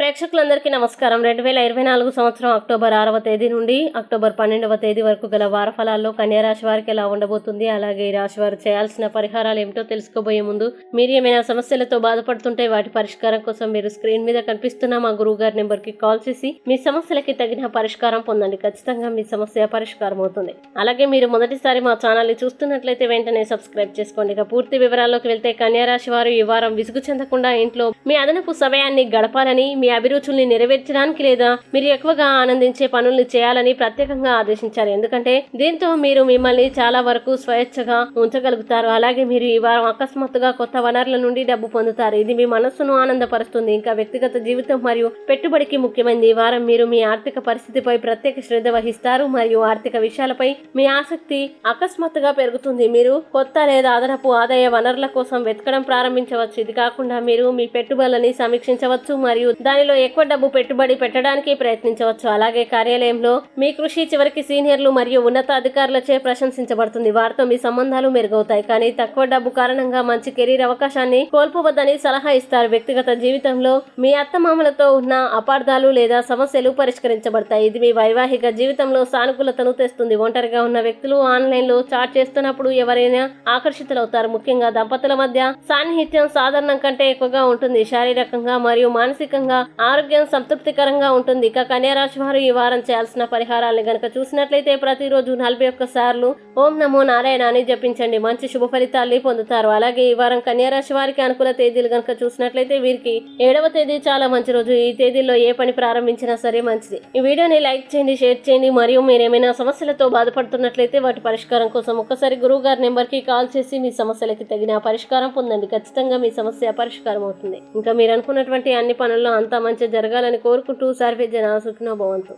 ప్రేక్షకులందరికీ నమస్కారం. 2024 సంవత్సరం అక్టోబర్ 6వ తేదీ నుండి అక్టోబర్ 12వ తేదీ వరకు గల వారఫలాల్లో కన్యా రాశి వారికి ఎలా ఉండబోతుంది, అలాగే ఈ రాశి వారు చేయాల్సిన పరిహారాలు ఏమిటో తెలుసుకోబోయే ముందు మీరు ఏమైనా సమస్యలతో బాధపడుతుంటే వాటి పరిష్కారం కోసం మీరు స్క్రీన్ మీద కనిపిస్తున్న మా గురువు గారి నెంబర్కి కాల్ చేసి మీ సమస్యలకి తగిన పరిష్కారం పొందండి. ఖచ్చితంగా మీ సమస్య పరిష్కారం అవుతుంది. అలాగే మీరు మొదటిసారి మా ఛానల్ని చూస్తున్నట్లయితే వెంటనే సబ్స్క్రైబ్ చేసుకోండి. ఇక పూర్తి వివరాల్లోకి వెళ్తే కన్యా రాశి వారు ఈ వారం విసుగు చెందకుండా ఇంట్లో మీ అదనపు సమయాన్ని గడపాలని, మీ అభిరుచుల్ని నెరవేర్చడానికి లేదా మీరు ఎక్కువగా ఆనందించే పనుల్ని చేయాలని ప్రత్యేకంగా ఆదేశించారు. ఎందుకంటే దీంతో మీరు మిమ్మల్ని చాలా వరకు స్వేచ్ఛగా ఉంచగలుగుతారు. అలాగే మీరు ఈ వారం అకస్మాత్తుగా కొత్త వనరుల నుండి డబ్బు పొందుతారు. ఇది మీ మనస్సును ఆనందపరుస్తుంది. ఇంకా వ్యక్తిగత జీవితం మరియు పెట్టుబడికి ముఖ్యమైనది. ఈ వారం మీరు మీ ఆర్థిక పరిస్థితిపై ప్రత్యేక శ్రద్ధ వహిస్తారు మరియు ఆర్థిక విషయాలపై మీ ఆసక్తి అకస్మాత్తుగా పెరుగుతుంది. మీరు కొత్త లేదా అదనపు ఆదాయ వనరుల కోసం వెతకడం ప్రారంభించవచ్చు. ఇది కాకుండా మీరు మీ పెట్టుబడులని సమీక్షించవచ్చు మరియు దానిలో ఎక్కువ డబ్బు పెట్టుబడి పెట్టడానికి ప్రయత్నించవచ్చు. అలాగే కార్యాలయంలో మీ కృషి చివరికి సీనియర్లు మరియు ఉన్నతాధికారులచే ప్రశంసించబడుతుంది. వారితో మీ సంబంధాలు మెరుగవుతాయి. కానీ తక్కువ డబ్బు కారణంగా మంచి కెరీర్ అవకాశాన్ని కోల్పోవద్దని సలహా ఇస్తారు. వ్యక్తిగత జీవితంలో మీ అత్తమామలతో ఉన్న అపార్థాలు లేదా సమస్యలు పరిష్కరించబడతాయి. ఇది మీ వైవాహిక జీవితంలో సానుకూలతను తెస్తుంది. ఒంటరిగా ఉన్న వ్యక్తులు ఆన్లైన్ లో చాట్ చేస్తున్నప్పుడు ఎవరైనా ఆకర్షితులవుతారు. ముఖ్యంగా దంపతుల మధ్య సాన్నిహిత్యం సాధారణం కంటే ఎక్కువగా ఉంటుంది. శారీరకంగా మరియు మానసికంగా ఆరోగ్యం సంతృప్తికరంగా ఉంటుంది. ఇక కన్యా రాశి వారు ఈ వారం చేయాల్సిన పరిహారాలను గనక చూసినట్లయితే ప్రతిరోజు 41 సార్లు ఓం నమో నారాయణ అని జపించండి. మంచి శుభ ఫలితాల్ని పొందుతారు. అలాగే ఈ వారం కన్యా రాశి వారికి అనుకూల తేదీలు గనక చూసినట్లయితే వీరికి 7వ తేదీ చాలా మంచి రోజు. ఈ తేదీల్లో ఏ పని ప్రారంభించినా సరే మంచిది. ఈ వీడియోని లైక్ చేయండి, షేర్ చేయండి. మరియు మీరు ఏమైనా సమస్యలతో బాధపడుతున్నట్లయితే వాటి పరిష్కారం కోసం ఒక్కసారి గురువు గారి నెంబర్కి కాల్ చేసి మీ సమస్యలకి తగిన పరిష్కారం పొందండి. ఖచ్చితంగా మీ సమస్య పరిష్కారం అవుతుంది. ఇంకా మీరు అనుకున్నటువంటి అన్ని పనుల్లో అంతా మంచి జరగాలని కోరుకుంటూ సర్వే జనా సుఖినో భవంతు.